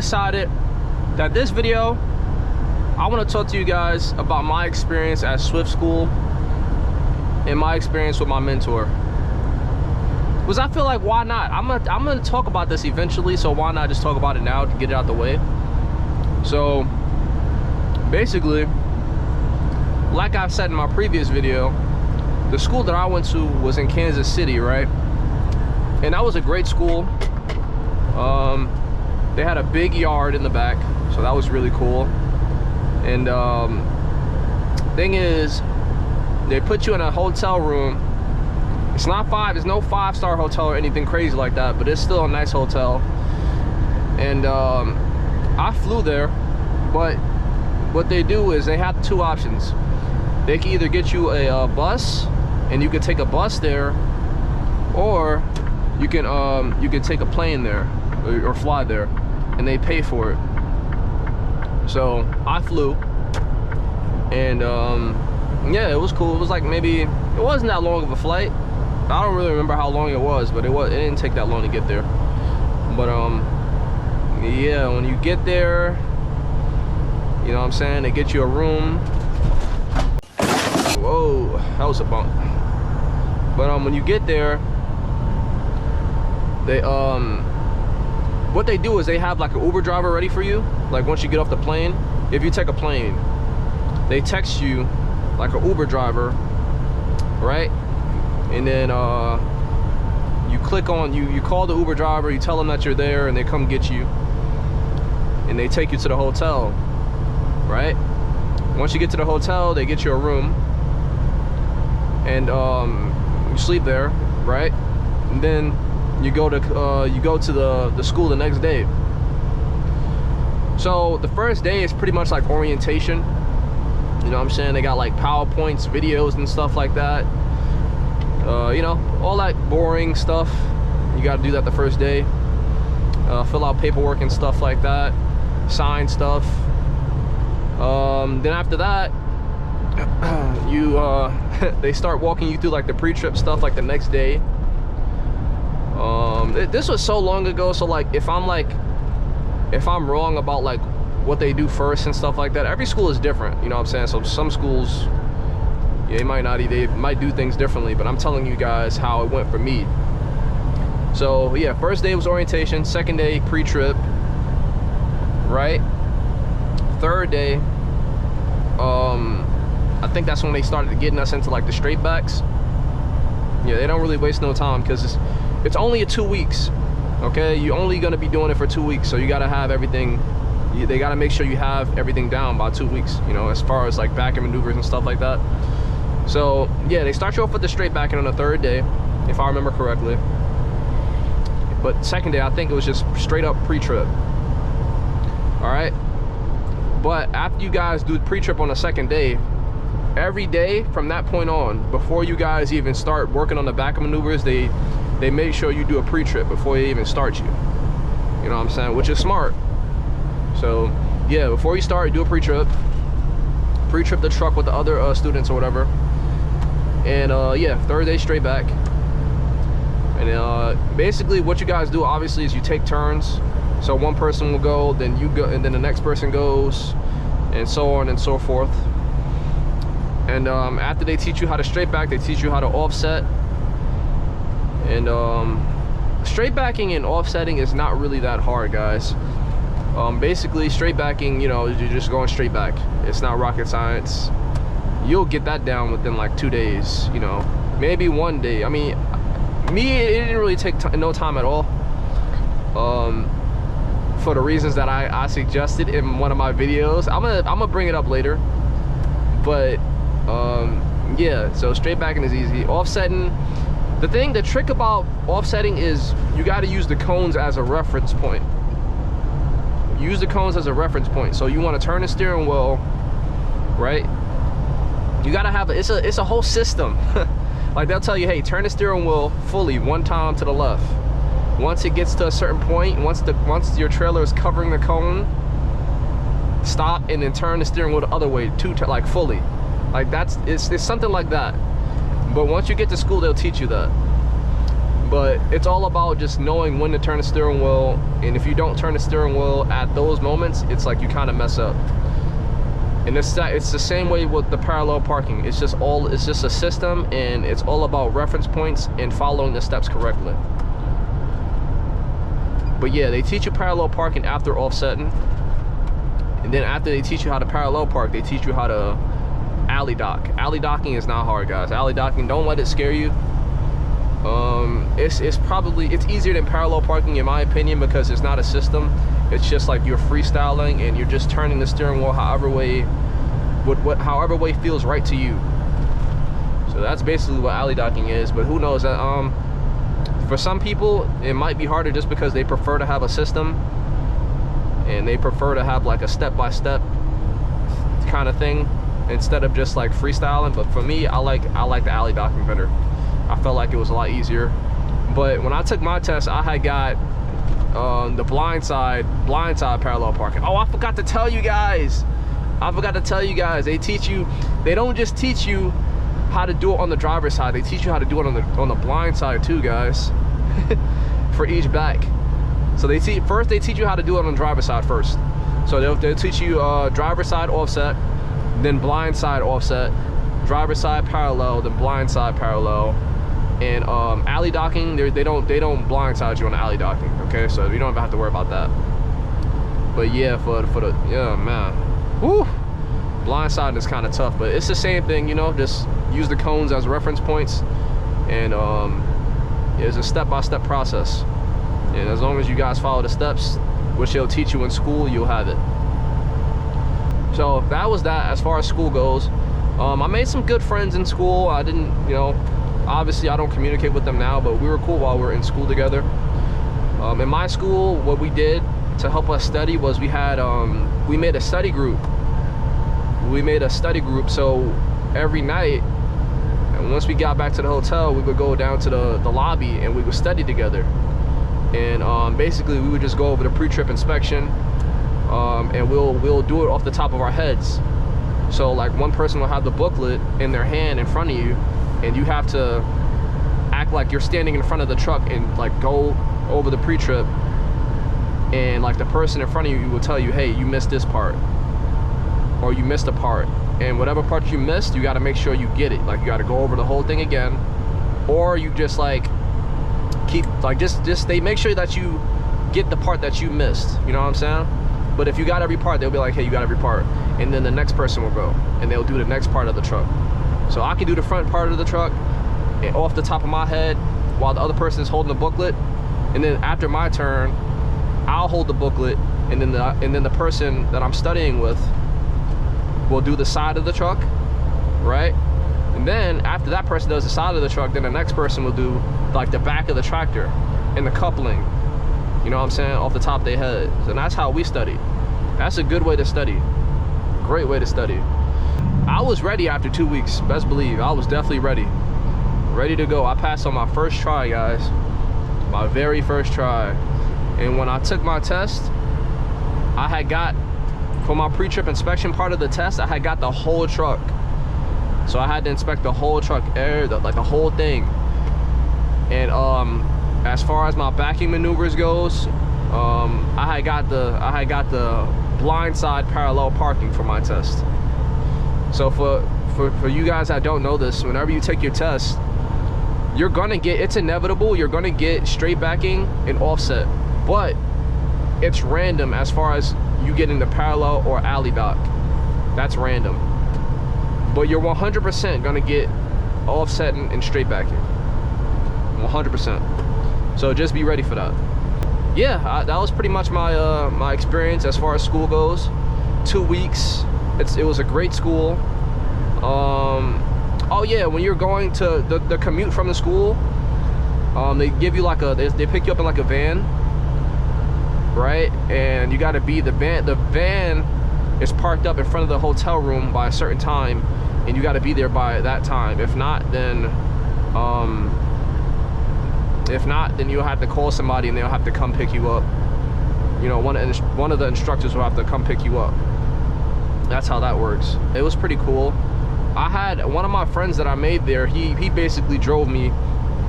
decided that this video, I want to talk to you guys about my experience at Swift School and my experience with my mentor. Because I feel like, why not? I'm gonna talk about this eventually, so why not just talk about it now to get it out the way? So basically, like I said in my previous video, the school that I went to was in Kansas City, right? And that was a great school. They had a big yard in the back, so that was really cool. And thing is, they put you in a hotel room. It's no 5-star hotel or anything crazy like that, but it's still a nice hotel. And I flew there, but what they do is they have two options. They can either get you a bus, and you can take a bus there, or you can take a plane there or fly there, and they pay for it. So I flew, and yeah, it was cool. It was like, maybe, it wasn't that long of a flight. I don't really remember how long it was, but it didn't take that long to get there. But yeah, when you get there, you know what I'm saying, they get you a room. Whoa, that was a bump. But when you get there, they what they do is they have like an Uber driver ready for you. Like once you get off the plane, if you take a plane, they text you like an Uber driver, right? And then you click on, you call the Uber driver, you tell them that you're there, and they come get you, and they take you to the hotel, right? Once you get to the hotel, they get you a room, and you sleep there, right? And then you go to the school the next day. So the first day is pretty much like orientation. You know what I'm saying? They got like PowerPoints, videos, and stuff like that. You know, all that boring stuff. You got to do that the first day. Fill out paperwork and stuff like that. Sign stuff. Then after that, they start walking you through like the pre-trip stuff like the next day. This was so long ago, so like if I'm wrong about like what they do first and stuff like that, every school is different, you know what I'm saying? So some schools, yeah, they might do things differently, but I'm telling you guys how it went for me. So yeah, first day was orientation, second day pre-trip, right? Third day, I think that's when they started getting us into like the straight backs. Yeah, they don't really waste no time, because it's only 2 weeks, okay? You're only gonna be doing it for 2 weeks, so you gotta have everything. They gotta make sure you have everything down by 2 weeks, you know, as far as like backing maneuvers and stuff like that. So yeah, they start you off with the straight backing on the third day, if I remember correctly. But second day, I think it was just straight up pre-trip. All right. But after you guys do pre-trip on the second day, every day from that point on, before you guys even start working on the back maneuvers, they make sure you do a pre-trip before they even start you. You know what I'm saying? Which is smart. So yeah, before you start, do a pre-trip the truck with the other students or whatever. And yeah, third day straight back. And basically what you guys do obviously is you take turns. So one person will go, then you go, and then the next person goes, and so on and so forth. And after they teach you how to straight back, they teach you how to offset. And straight backing and offsetting is not really that hard, guys. Basically straight backing, you know, you're just going straight back. It's not rocket science. You'll get that down within like 2 days, you know, maybe 1 day. I mean, me, it didn't really take no time at all, for the reasons that I suggested in one of my videos. I'm gonna bring it up later, but yeah, so straight backing is easy. Offsetting, the trick about offsetting is you got to use the cones as a reference point. Use the cones as a reference point. So you want to turn the steering wheel, right? You got to have it's a whole system. Like they'll tell you, hey, turn the steering wheel fully 1 time to the left. Once it gets to a certain point, once your trailer is covering the cone, stop and then turn the steering wheel the other way, like fully. Like it's something like that. But once you get to school, they'll teach you that. But it's all about just knowing when to turn the steering wheel, and if you don't turn the steering wheel at those moments, it's like you kind of mess up. And it's the same way with the parallel parking. It's just a system, and it's all about reference points and following the steps correctly. But yeah, they teach you parallel parking after offsetting, and then after they teach you how to parallel park, they teach you how to alley dock. Alley docking is not hard, guys. Alley docking, don't let it scare you. It's easier than parallel parking in my opinion, because it's not a system. It's just like you're freestyling and you're just turning the steering wheel however way feels right to you. So that's basically what alley docking is. But who knows, for some people it might be harder just because they prefer to have a system and they prefer to have like a step-by-step kind of thing instead of just like freestyling. But for me, I like the alley docking better. I felt like it was a lot easier. But when I took my test, I had got the blind side parallel parking. Oh, I forgot to tell you guys. They don't just teach you how to do it on the driver's side. They teach you how to do it on the blind side too, guys. For each back. So they teach you how to do it on the driver's side first. So they'll teach you driver's side offset, then blind side offset, driver's side parallel, then blind side parallel. And alley docking, they don't blindside you on the alley docking, okay? So you don't even have to worry about that. But yeah, yeah, man, whoo, blindside is kind of tough, but it's the same thing, you know. Just use the cones as reference points, and it's a step-by-step process. And as long as you guys follow the steps, which they'll teach you in school, you'll have it. So that was that as far as school goes. I made some good friends in school. I didn't, you know. Obviously, I don't communicate with them now, but we were cool while we were in school together. In my school, what we did to help us study was we made a study group. So every night, and once we got back to the hotel, we would go down to the lobby and we would study together. And basically, we would just go over the pre-trip inspection, and we'll do it off the top of our heads. So like one person will have the booklet in their hand in front of you, and you have to act like you're standing in front of the truck and like go over the pre-trip, and like the person in front of you will tell you, hey, you missed this part, or you missed a part, and whatever part you missed, you got to make sure you get it. Like you got to go over the whole thing again, or you just like keep like just they make sure that you get the part that you missed, you know what I'm saying? But if you got every part, they'll be like, hey, you got every part, and then the next person will go and they'll do the next part of the truck. So I can do the front part of the truck and off the top of my head while the other person is holding the booklet, and then after my turn, I'll hold the booklet, and then the person that I'm studying with will do the side of the truck, right? And then after that person does the side of the truck, then the next person will do like the back of the tractor and the coupling, you know what I'm saying, off the top of their heads. And that's how we study. That's a good way to study. Great way to study. I was ready after 2 weeks, best believe. I was definitely ready to go. I passed on my first try, guys, my very first try. And when I took my test, I had got, for my pre-trip inspection part of the test, I had got the whole truck. So I had to inspect the whole truck, like the whole thing. And as far as my backing maneuvers goes, I had got the blind side parallel parking for my test. So for you guys that don't know this, whenever you take your test, you're gonna get, it's inevitable, you're gonna get straight backing and offset, but it's random as far as you getting the parallel or alley dock. That's random. But you're 100% gonna get offsetting and straight backing. 100%. So just be ready for that. Yeah, that was pretty much my my experience as far as school goes. 2 weeks. It was a great school. Oh yeah, when you're going to the commute from the school, they give you like they pick you up in like a van, right? And you got to be the van is parked up in front of the hotel room by a certain time, and you got to be there by that time. If not, then you'll have to call somebody and they'll have to come pick you up. You know, one of the instructors will have to come pick you up. That's how that works. It was pretty cool. I had one of my friends that I made there, he basically drove me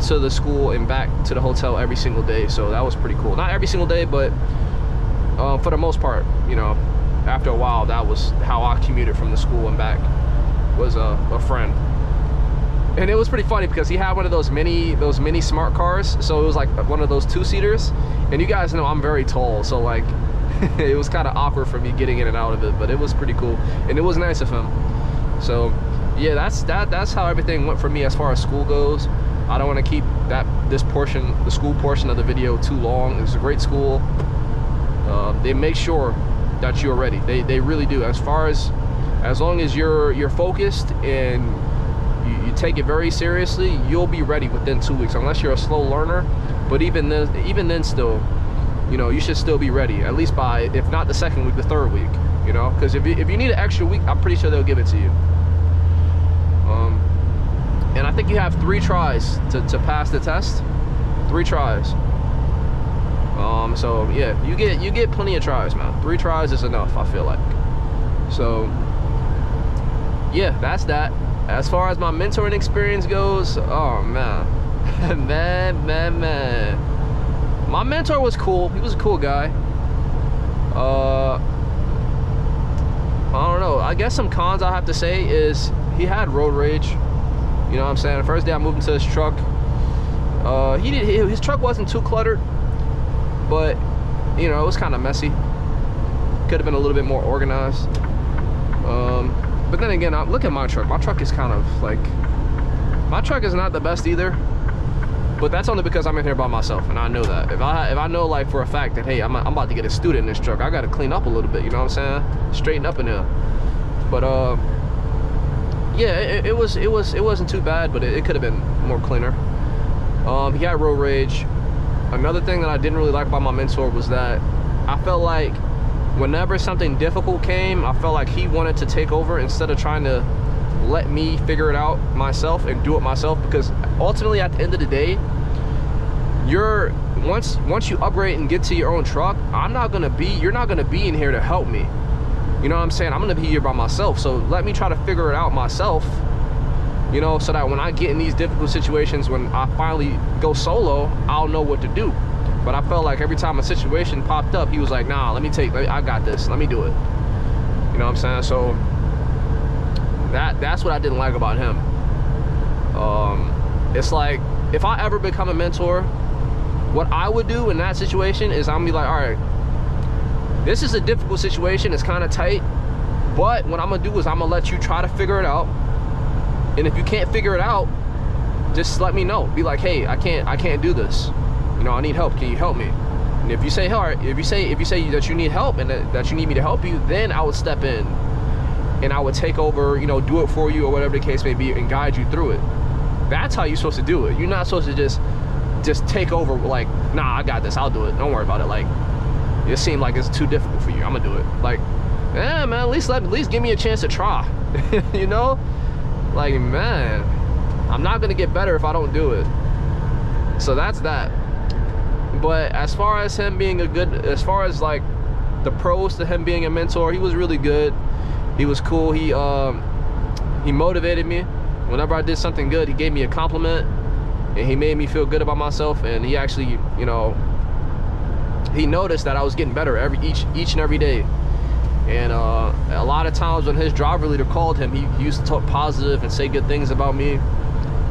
to the school and back to the hotel every single day. So that was pretty cool. Not every single day, but for the most part, you know, after a while, that was how I commuted from the school and back, was a friend. And it was pretty funny because he had one of those mini smart cars. So it was like one of those 2-seaters. And you guys know I'm very tall, so like it was kind of awkward for me getting in and out of it, but it was pretty cool. And it was nice of him. So yeah, that's how everything went for me as far as school goes. I don't want to keep the school portion of the video too long. It's a great school. They make sure that you're ready. They really do. As long as you're focused and you take it very seriously, you'll be ready within 2 weeks, unless you're a slow learner. But even then still, you know, you should still be ready, at least by, if not the 2nd week, the 3rd week, you know, because if you need an extra week, I'm pretty sure they'll give it to you. And I think you have 3 tries to pass the test. 3 tries. So yeah, you get plenty of tries, man. 3 tries is enough, I feel like. So yeah, that's that. As far as my mentoring experience goes, oh man, man. My mentor was cool. He was a cool guy. I don't know. I guess some cons I have to say is he had road rage. You know what I'm saying? The first day I moved into his truck, his truck wasn't too cluttered, but you know, it was kind of messy. Could have been a little bit more organized. But then again, look at my truck. My truck is kind of like, my truck is not the best either. But that's only because I'm in here by myself, and I know that. If I know, like, for a fact that, hey, I'm about to get a student in this truck, I got to clean up a little bit, you know what I'm saying? Straighten up in here. But yeah, it wasn't too bad, but it could have been more cleaner. He had road rage. Another thing that I didn't really like about my mentor was that I felt like whenever something difficult came, I felt like he wanted to take over instead of trying to let me figure it out myself and do it myself. Because ultimately, at the end of the day, once you upgrade and get to your own truck, you're not gonna be in here to help me. You know what I'm saying? I'm gonna be here by myself. So let me try to figure it out myself, you know, so that when I get in these difficult situations, when I finally go solo, I'll know what to do. But I felt like every time a situation popped up, he was like, nah, I got this, let me do it. You know what I'm saying? So that's what I didn't like about him. It's like, if I ever become a mentor, what I would do in that situation is I'm gonna be like, all right, this is a difficult situation, it's kind of tight, but what I'm gonna do is I'm gonna let you try to figure it out. And if you can't figure it out, just let me know. Be like, hey, I can't do this. You know, I need help. Can you help me? And if you say, all right, if you say that you need help and that you need me to help you, then I would step in and I would take over, you know, do it for you or whatever the case may be, and guide you through it. That's how you're supposed to do it. You're not supposed to just take over like, nah, I got this, I'll do it, don't worry about it. Like, it seemed like it's too difficult for you, I'm gonna do it. Like, yeah, man, at least give me a chance to try. You know, like, man, I'm not gonna get better if I don't do it. So that's that. But as far as him being as far as like the pros to him being a mentor, he was really good. He was cool. He motivated me. Whenever I did something good, he gave me a compliment, and he made me feel good about myself. And he actually, you know, he noticed that I was getting better each and every day. And a lot of times when his driver leader called him, he used to talk positive and say good things about me.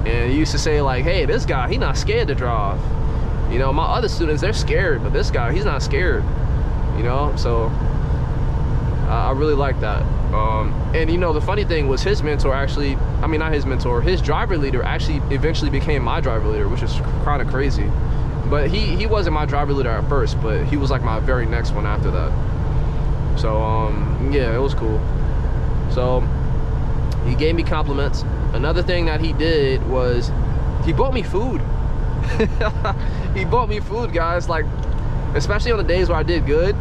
And he used to say like, hey, this guy, he not scared to drive. You know, my other students, they're scared, but this guy, he's not scared. You know, so I really like that. And you know, the funny thing was his mentor actually, I mean, not his mentor, his driver leader actually eventually became my driver leader, which is kind of crazy. But he wasn't my driver leader at first, but he was like my very next one after that. So yeah, it was cool. So he gave me compliments. Another thing that he did was he bought me food. He bought me food, guys, like, especially on the days where I did good.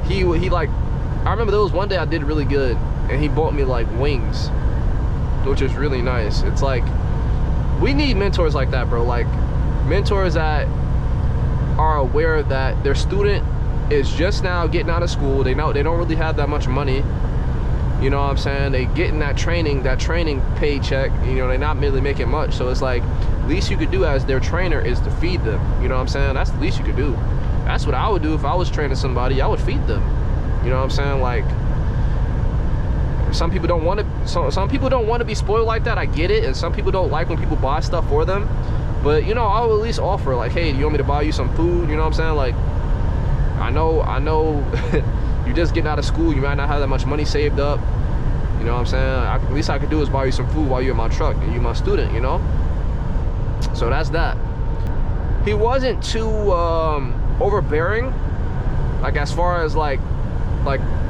He like, I remember there was one day I did really good, and he bought me like wings, which is really nice. It's like, we need mentors like that, bro. Like, mentors that are aware that their student is just now getting out of school. They don't really have that much money, You know what I'm saying? They getting that training paycheck. You know, they're not really making much. So it's like, least you could do as their trainer is to feed them. You know what I'm saying? That's the least you could do. That's what I would do if I was training somebody. I would feed them. You know what I'm saying? Like, some people don't want to. Some people don't want to be spoiled like that. I get it. And some people don't like when people buy stuff for them. But you know, I would at least offer, like, hey, do you want me to buy you some food? You know what I'm saying? Like, I know. You're just getting out of school, you might not have that much money saved up. You know what I'm saying? At least I could do is buy you some food while you're in my truck and you're my student, you know? So that's that. He wasn't too overbearing, like as far as like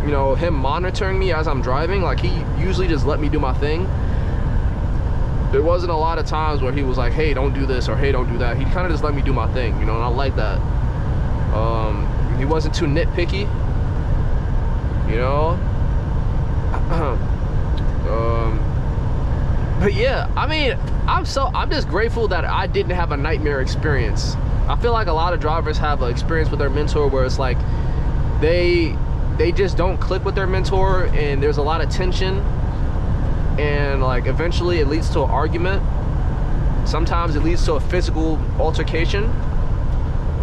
you know, him monitoring me as I'm driving. Like, he usually just let me do my thing. There wasn't a lot of times where he was like, hey, don't do this, or hey, don't do that. He kind of just let me do my thing, you know, and I like that. He wasn't too nitpicky. You know, but yeah, I mean, I'm just grateful that I didn't have a nightmare experience. I feel like a lot of drivers have an experience with their mentor where it's like they just don't click with their mentor, and there's a lot of tension, and like eventually it leads to an argument. Sometimes it leads to a physical altercation.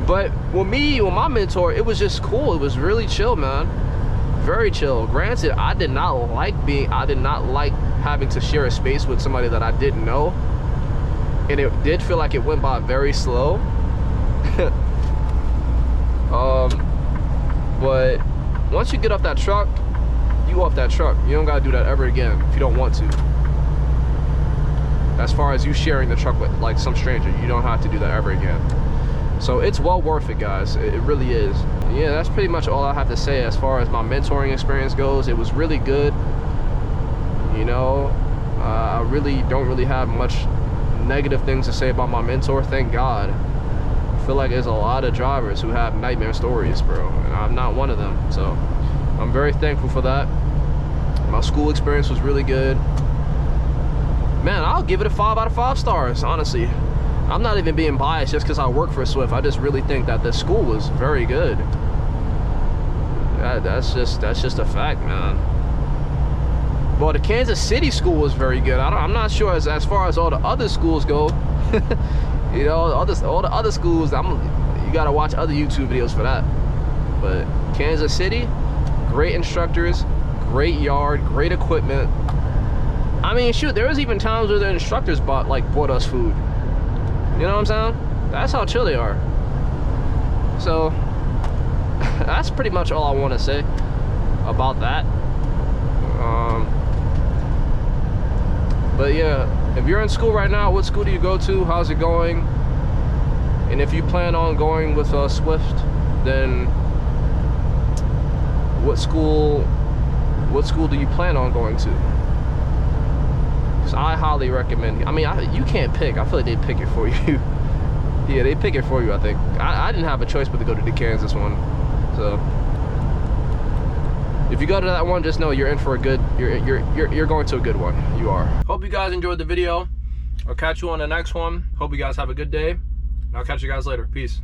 But with my mentor, it was just cool. It was really chill, man. Very chill. Granted, I did not like having to share a space with somebody that I didn't know, and it did feel like it went by very slow. But once you get off that truck, you off that truck. You don't gotta do that ever again if you don't want to. As far as you sharing the truck with like some stranger, you don't have to do that ever again. So it's well worth it, guys. It really is. Yeah, that's pretty much all I have to say as far as my mentoring experience goes. It was really good. You know, I really don't really have much negative things to say about my mentor, thank God. I feel like there's a lot of drivers who have nightmare stories, bro, and I'm not one of them. So I'm very thankful for that. My school experience was really good. Man, I'll give it a 5 out of 5 stars, honestly. I'm not even being biased just because I work for Swift. I just really think that the school was very good. That's just a fact, man. Well, the Kansas City school was very good. I'm not sure as far as all the other schools go. You know, all the other schools, you gotta watch other YouTube videos for that. But Kansas City, great instructors, great yard, great equipment. I mean, shoot, there was even times where the instructors bought us food. You know what I'm saying? That's how chill they are. So that's pretty much all I want to say about that. But yeah, if you're in school right now, what school do you go to? How's it going? And if you plan on going with Swift, then what school do you plan on going to? Because I highly recommend. I mean, you can't pick. I feel like they pick it for you. Yeah, they pick it for you, I think. I didn't have a choice but to go to the Kansas one. So if you go to that one, just know you're in for a good, you're going to a good one. You are. Hope you guys enjoyed the video. I'll catch you on the next one. Hope you guys have a good day. And I'll catch you guys later. Peace.